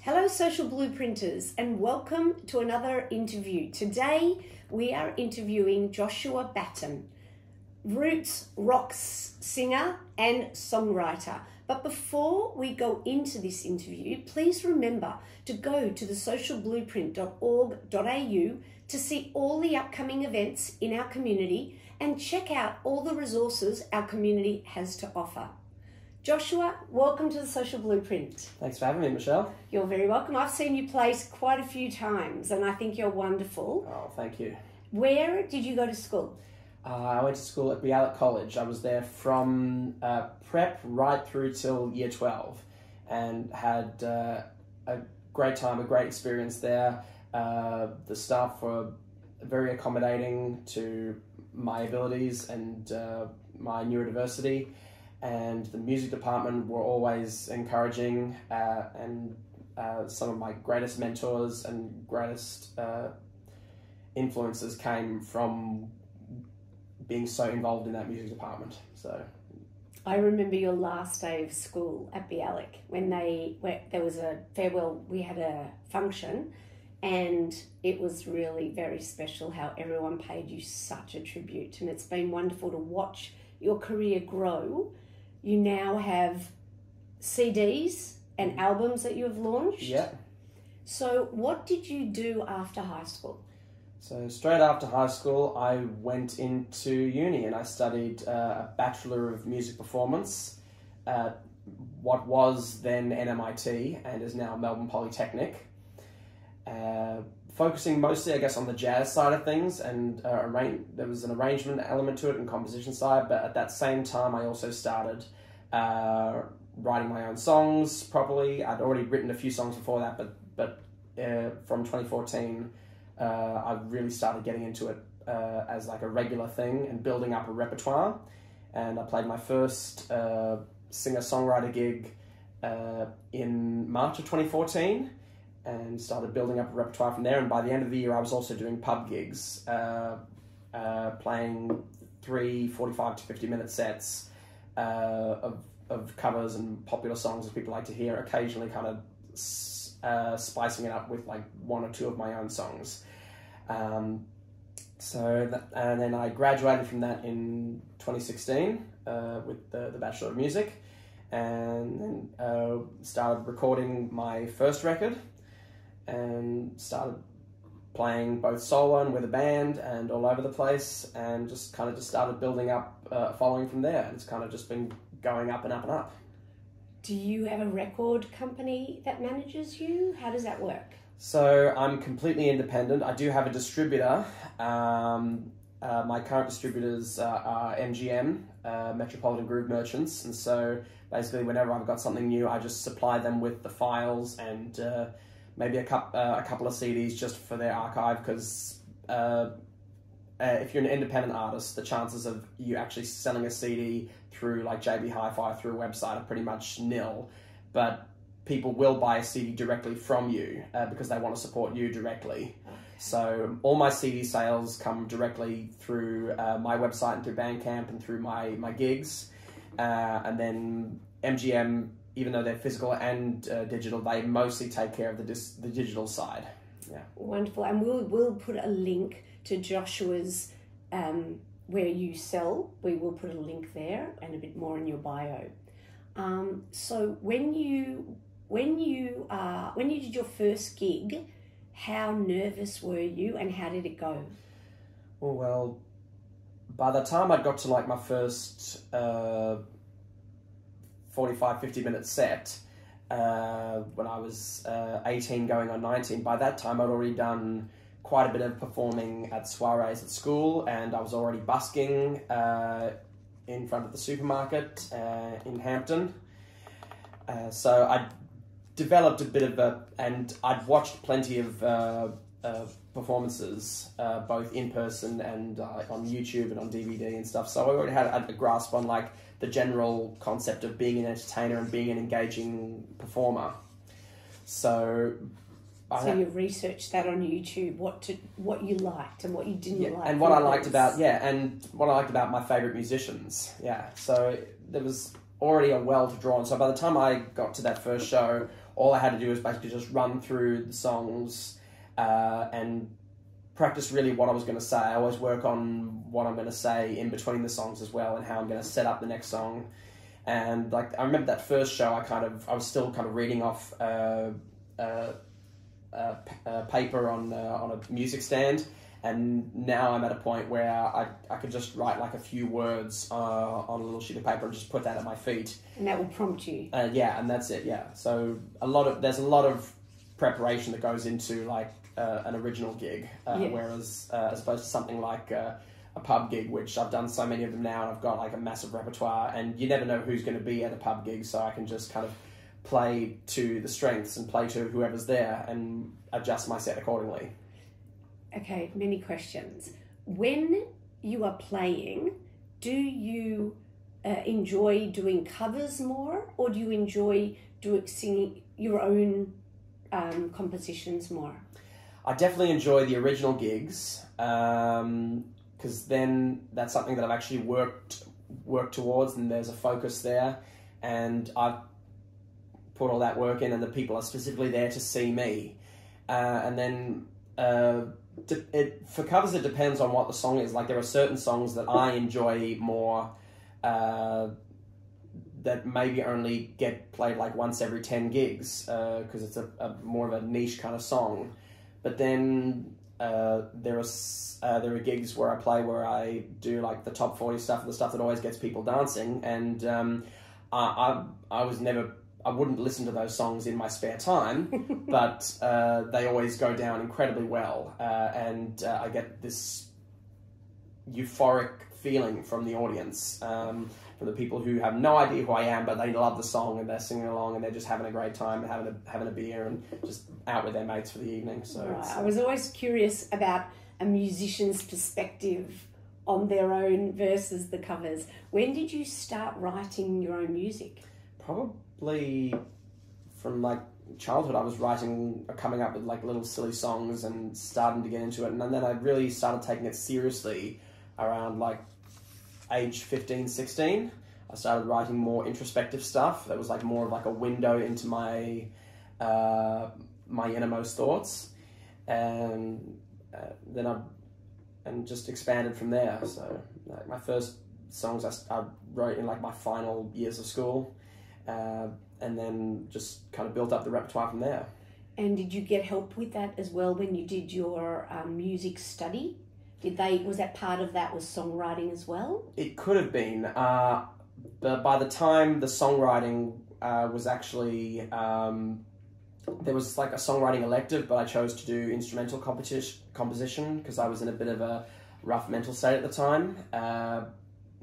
Hello social blueprinters and welcome to another interview. Today we are interviewing Joshua Batten, roots rock singer and songwriter. But before we go into this interview, please remember to go to thesocialblueprint.org.au to see all the upcoming events in our community and check out all the resources our community has to offer. Joshua, welcome to the Social Blueprint. Thanks for having me, Michelle. You're very welcome. I've seen you play quite a few times and I think you're wonderful. Oh, thank you. Where did you go to school? I went to school at Bialik College. I was there from prep right through till year 12 and had a great time, a great experience there. The staff were very accommodating to my abilities and my neurodiversity. And the music department were always encouraging, and some of my greatest mentors and greatest influences came from being so involved in that music department. So, I remember your last day of school at Bialik when there was a farewell. We had a function, and it was really very special how everyone paid you such a tribute, and it's been wonderful to watch your career grow. You now have CDs and albums that you have launched. Yeah. So what did you do after high school? So straight after high school, I went into uni and I studied a Bachelor of Music Performance at what was then NMIT and is now Melbourne Polytechnic. Focusing mostly, I guess, on the jazz side of things, and there was an arrangement element to it and composition side, but at that same time I also started writing my own songs properly. I'd already written a few songs before that, but from 2014 I really started getting into it as like a regular thing and building up a repertoire, and I played my first singer-songwriter gig in March of 2014 and started building up a repertoire from there. And by the end of the year, I was also doing pub gigs, playing 45 to 50-minute sets of covers and popular songs that people like to hear, occasionally kind of spicing it up with like one or two of my own songs. And then I graduated from that in 2016 with the Bachelor of Music, and then started recording my first record, and started playing both solo and with a band and all over the place, and just started building up a following from there. It's kind of just been going up and up and up. Do you have a record company that manages you? How does that work? So I'm completely independent. I do have a distributor. My current distributors are MGM, Metropolitan Groove Merchants, and so basically whenever I've got something new, I just supply them with the files and maybe a couple of CDs just for their archive, because if you're an independent artist, the chances of you actually selling a CD through like JB Hi-Fi through a website are pretty much nil, but people will buy a CD directly from you because they want to support you directly. So all my CD sales come directly through my website and through Bandcamp and through my gigs, and then MGM, even though they're physical and digital, they mostly take care of the digital side. Yeah. Wonderful. And we'll put a link to Joshua's where you sell. We will put a link there and a bit more in your bio. So when you did your first gig, how nervous were you and how did it go? Well, by the time I got to like my first 45, 50-minute set, when I was 18 going on 19, by that time I'd already done quite a bit of performing at soirees at school, and I was already busking in front of the supermarket in Hampton. So I developed a bit of and I'd watched plenty of performances, both in person and on YouTube and on DVD and stuff. So I already had a grasp on like the general concept of being an entertainer and being an engaging performer. So you researched that on YouTube, what you liked and what you didn't like. And what I liked about my favourite musicians. Yeah. So there was already a well to draw on. So by the time I got to that first show, all I had to do was basically just run through the songs and practice really what I was going to say. I always work on what I'm going to say in between the songs as well, and how I'm going to set up the next song. And like, I remember that first show, I was still kind of reading off paper on a music stand, and now I'm at a point where I could just write like a few words on a little sheet of paper and just put that at my feet. And that will prompt you. Yeah, and that's it. Yeah, so there's a lot of preparation that goes into like an original gig, whereas as opposed to something like a pub gig, which I've done so many of them now, and I've got like a massive repertoire, and you never know who's going to be at a pub gig, so I can just kind of play to the strengths and play to whoever's there and adjust my set accordingly. Okay, many questions. When you are playing, do you enjoy doing covers more, or do you enjoy singing your own compositions more? I definitely enjoy the original gigs, because then that's something that I've actually worked towards, and there's a focus there, and I've put all that work in, and the people are specifically there to see me. And then for covers, it depends on what the song is. Like, there are certain songs that I enjoy more that maybe only get played like once every 10 gigs because it's a more of a niche kind of song. But then there are gigs where I play where I do like the top 40 stuff, the stuff that always gets people dancing, and I wouldn't listen to those songs in my spare time, but they always go down incredibly well, and I get this euphoric feeling from the audience, from the people who have no idea who I am, but they love the song and they're singing along and they're just having a great time and having a beer and just out with their mates for the evening. So right. I was always curious about a musician's perspective on their own versus the covers. When did you start writing your own music? Probably from like childhood. I was coming up with like little silly songs and starting to get into it, and then I really started taking it seriously around like age 15, 16. I started writing more introspective stuff that was like more of like a window into my my innermost thoughts, and then and just expanded from there. So like my first songs I wrote in like my final years of school, and then just kind of built up the repertoire from there. And did you get help with that as well when you did your music study? Was that part of that was songwriting as well? It could have been, but by the time the songwriting was actually, there was like a songwriting elective, but I chose to do instrumental composition because I was in a bit of a rough mental state at the time.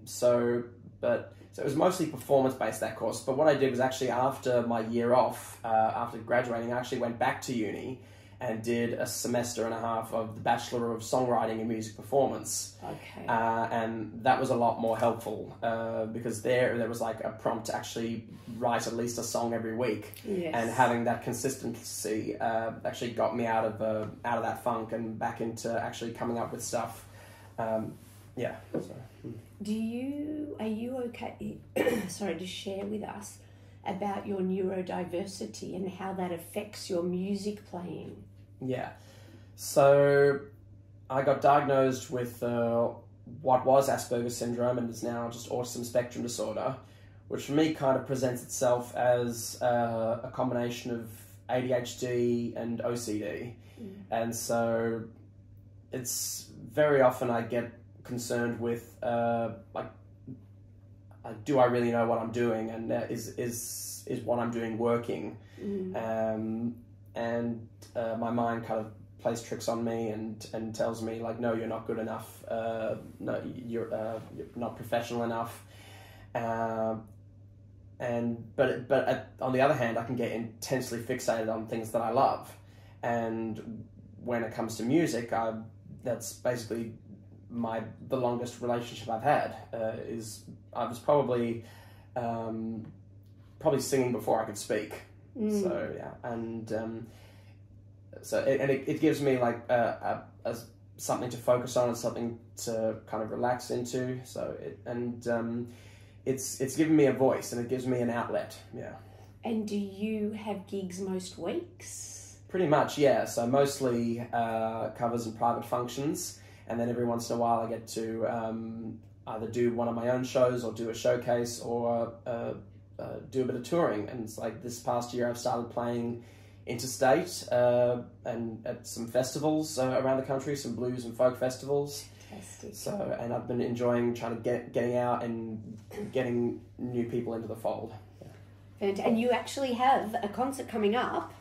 So it was mostly performance-based, that course. But what I did was actually after my year off, after graduating, I actually went back to uni and did a semester and a half of the Bachelor of Songwriting and Music Performance. Okay. And that was a lot more helpful because there was like a prompt to actually write at least a song every week. Yes. And having that consistency actually got me out of that funk and back into actually coming up with stuff. Yeah. So. Are you okay, to share with us about your neurodiversity and how that affects your music playing? Yeah. So I got diagnosed with what was Asperger's syndrome and is now just autism spectrum disorder, which for me kind of presents itself as a combination of ADHD and OCD. And so it's very often I get concerned with do I really know what I'm doing, and is what I'm doing working? And my mind kind of plays tricks on me and tells me like, no, you're not good enough, no, you're not professional enough, but on the other hand, I can get intensely fixated on things that I love, and when it comes to music, that's basically the longest relationship I've had. I was probably singing before I could speak. So yeah, and it gives me like something to focus on and something to kind of relax into. So it's given me a voice and it gives me an outlet. Yeah. And do you have gigs most weeks? Pretty much, yeah. So mostly covers and private functions, and then every once in a while I get to either do one of my own shows or do a showcase or do a bit of touring. And it's like this past year I've started playing interstate and at some festivals around the country, some blues and folk festivals. Fantastic. So, and I've been enjoying trying to getting out and getting new people into the fold. And you actually have a concert coming up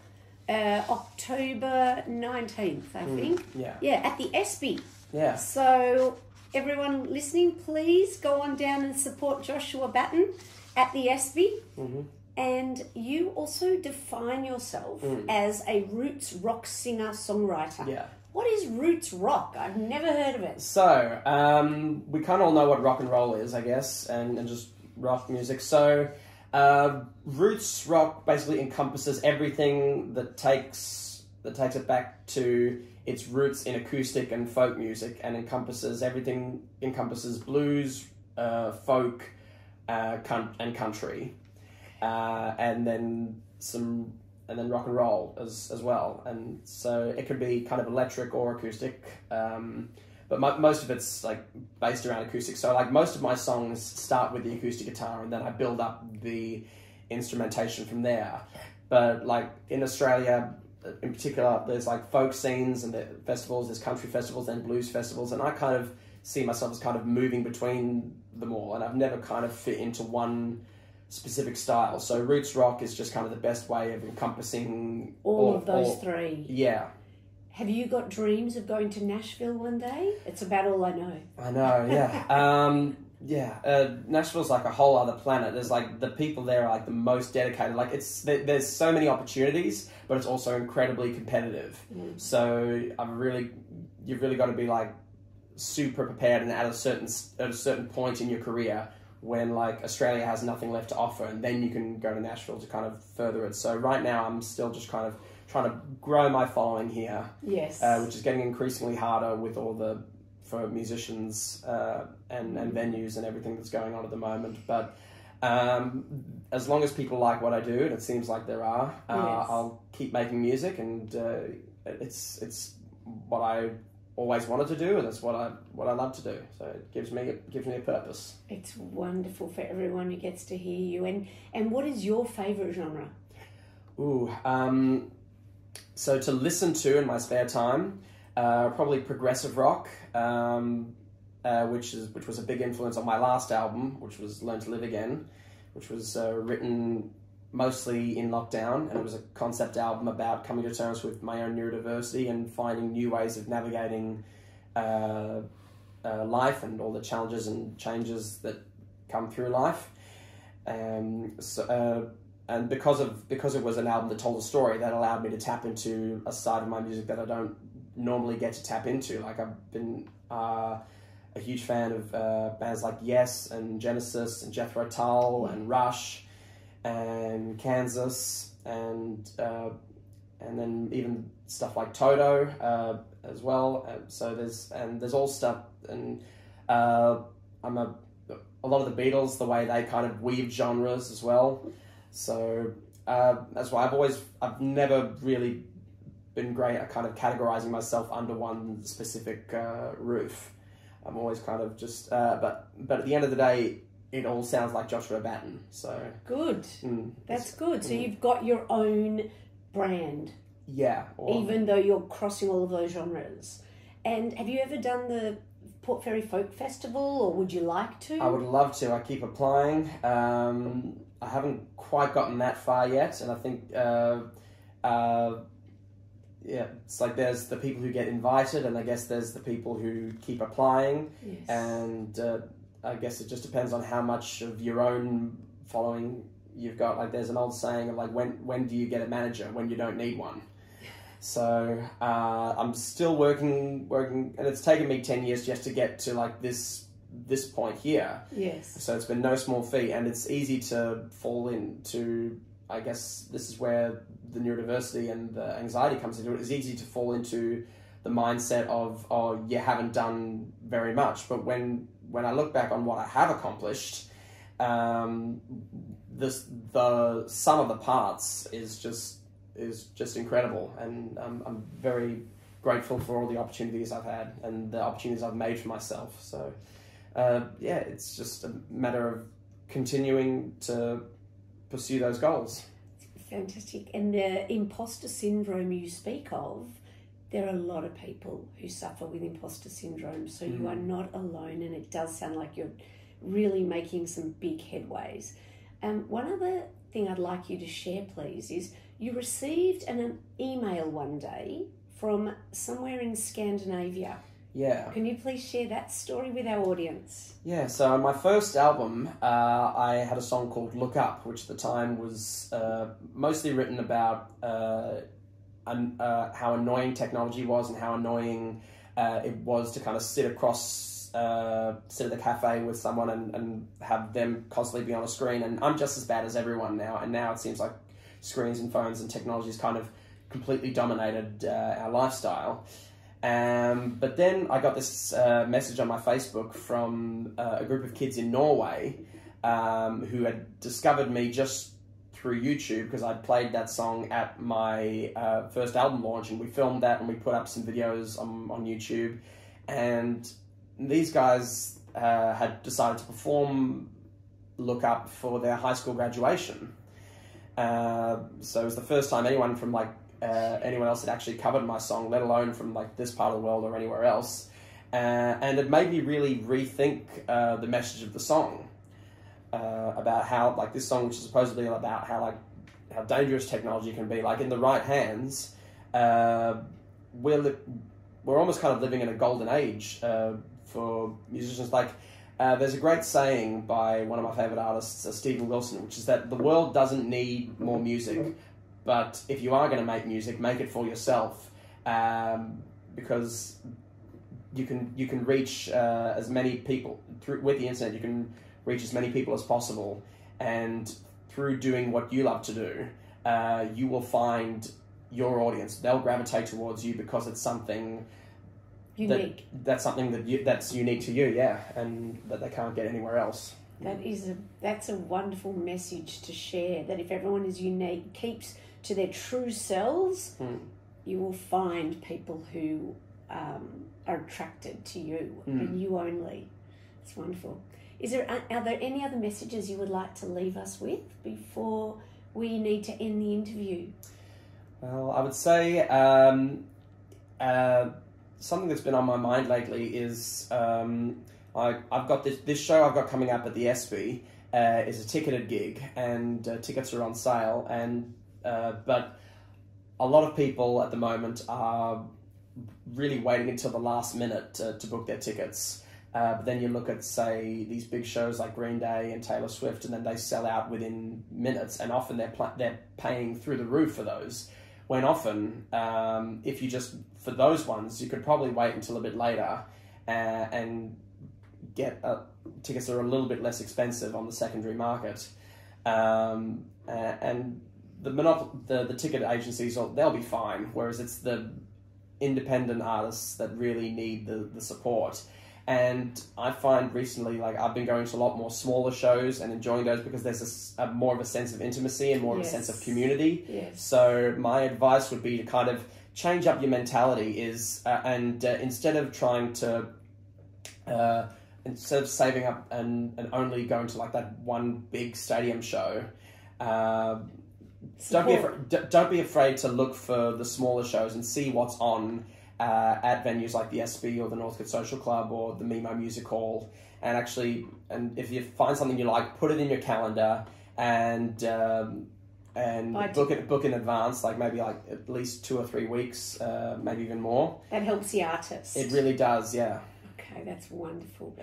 October 19th, I think. Yeah. Yeah, at the ESPY. Yeah. So everyone listening, please go on down and support Joshua Batten at the ESPY. Mm-hmm. And you also define yourself as a roots rock singer-songwriter. Yeah. What is roots rock? I've never heard of it. So, we kind of all know what rock and roll is, I guess, and just rock music. So, roots rock basically encompasses everything that takes it back to its roots in acoustic and folk music, and encompasses blues, folk, and country, and then rock and roll as well. And so it could be kind of electric or acoustic, but most of it's like based around acoustic. So like most of my songs start with the acoustic guitar and then I build up the instrumentation from there. But like in Australia in particular, there's like folk scenes and the festivals, there's country festivals and blues festivals, and I kind of see myself as kind of moving between them all, and I've never kind of fit into one specific style. So roots rock is just kind of the best way of encompassing all of those three. Yeah. Have you got dreams of going to Nashville one day? It's about all I know. I know, yeah. Nashville's like a whole other planet. There's like, the people there are like the most dedicated. Like there's so many opportunities, but it's also incredibly competitive. So you've really got to be like super prepared, and at a certain point in your career when like Australia has nothing left to offer, and then you can go to Nashville to kind of further it. So right now I'm still just kind of trying to grow my following here. Yes. Which is getting increasingly harder with all for musicians and venues and everything that's going on at the moment. But as long as people like what I do, and it seems like there are, I'll keep making music, and it's what I always wanted to do, and it's what I love to do. So it gives me a purpose. It's wonderful for everyone who gets to hear you. And what is your favourite genre? So to listen to in my spare time, probably progressive rock, which was a big influence on my last album, which was Learn to Live Again, which was written mostly in lockdown, and it was a concept album about coming to terms with my own neurodiversity and finding new ways of navigating life and all the challenges and changes that come through life. And because it was an album that told a story, that allowed me to tap into a side of my music that I don't normally get to tap into. Like I've been a huge fan of bands like Yes and Genesis and Jethro Tull and Rush and Kansas and then even stuff like Toto as well. So there's all stuff, and I'm a lot of the Beatles, the way they kind of weave genres as well. So that's why I've never really been great at kind of categorizing myself under one specific roof. I'm always kind of just, but at the end of the day, it all sounds like Joshua Batten. So good. That's good. So you've got your own brand. Yeah. Even though you're crossing all of those genres. And have you ever done the Port Fairy Folk Festival, or would you like to? I would love to. I keep applying. I haven't quite gotten that far yet, and I think it's like there's the people who get invited, and I guess there's the people who keep applying. Yes. And I guess it just depends on how much of your own following you've got. Like there's an old saying of like, when do you get a manager? When you don't need one. So I'm still working, and it's taken me 10 years just to get to like this point here. Yes. So it's been no small feat, and it's easy to fall into, I guess this is where the neurodiversity and the anxiety comes into it. It's easy to fall into the mindset of, oh, you haven't done very much. But when I look back on what I have accomplished, the sum of the parts is just incredible, and I'm very grateful for all the opportunities I've had and the opportunities I've made for myself. So yeah, it's just a matter of continuing to pursue those goals. Fantastic. And the imposter syndrome you speak of, there are a lot of people who suffer with imposter syndrome, so you are not alone, and it does sound like you're really making some big headways. One other thing I'd like you to share, please, is you received an email one day from somewhere in Scandinavia. Yeah. Can you please share that story with our audience? Yeah, so on my first album, I had a song called Look Up, which at the time was mostly written about how annoying technology was and how annoying it was to kind of sit at the cafe with someone and have them constantly be on a screen. And I'm just as bad as everyone now, and now it seems like screens and phones and technology has kind of completely dominated our lifestyle. But then I got this message on my Facebook from a group of kids in Norway who had discovered me just through YouTube, because I'd played that song at my first album launch, and we filmed that and we put up some videos on YouTube. And these guys had decided to perform Look Up for their high school graduation. So it was the first time anyone from anyone else had actually covered my song, let alone from this part of the world or anywhere else. And it made me really rethink the message of the song, about how this song, which is supposedly about how dangerous technology can be, in the right hands, we're almost kind of living in a golden age for musicians. There's a great saying by one of my favorite artists, Stephen Wilson, which is that the world doesn't need more music, but if you are going to make music, make it for yourself, because you can reach as many people with the internet. You can reach as many people as possible, and through doing what you love to do, you will find your audience. They'll gravitate towards you because it's something unique. That's unique to you, yeah, and that they can't get anywhere else. That's a wonderful message to share. That if everyone is unique, keeps to their true selves, you will find people who are attracted to you and you only. It's wonderful. Are there any other messages you would like to leave us with before we need to end the interview? Well, I would say something that's been on my mind lately is I've got this show I've got coming up at the ESPY is a ticketed gig, and tickets are on sale, and but a lot of people at the moment are really waiting until the last minute to book their tickets. But then you look at, say, these big shows like Green Day and Taylor Swift, and then they sell out within minutes, and often they're paying through the roof for those. When often, if you just, for those ones, you could probably wait until a bit later and get tickets that are a little bit less expensive on the secondary market. And the ticket agencies, they'll be fine, whereas it's the independent artists that really need the support. And I find recently, I've been going to a lot more smaller shows and enjoying those because there's more of a sense of intimacy and more of a sense of community. Yes. So my advice would be to kind of change up your mentality and instead of trying to, instead of saving up and only going to that one big stadium show, don't be afraid to look for the smaller shows and see what's on at venues like the ESPY or the Northcote Social Club or the Mimo Music Hall, and if you find something you like, put it in your calendar and book in advance, maybe at least 2 or 3 weeks, maybe even more. That helps the artist. It really does, yeah. Okay, that's wonderful.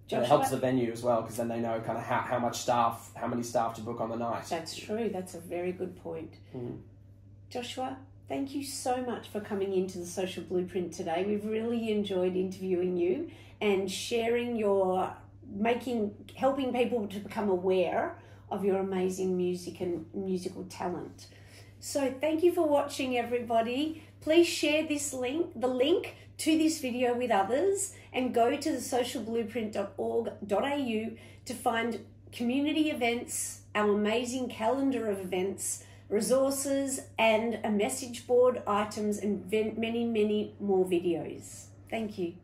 Joshua, it helps the venue as well, because then they know kind of how many staff to book on the night. That's true. That's a very good point. Joshua, thank you so much for coming into the Social Blueprint today. We've really enjoyed interviewing you and sharing helping people to become aware of your amazing music and musical talent. So thank you for watching, everybody. Please share the link to this video with others, and go to the socialblueprint.org.au to find community events, our amazing calendar of events, resources, and a message board, items, and many, many more videos. Thank you.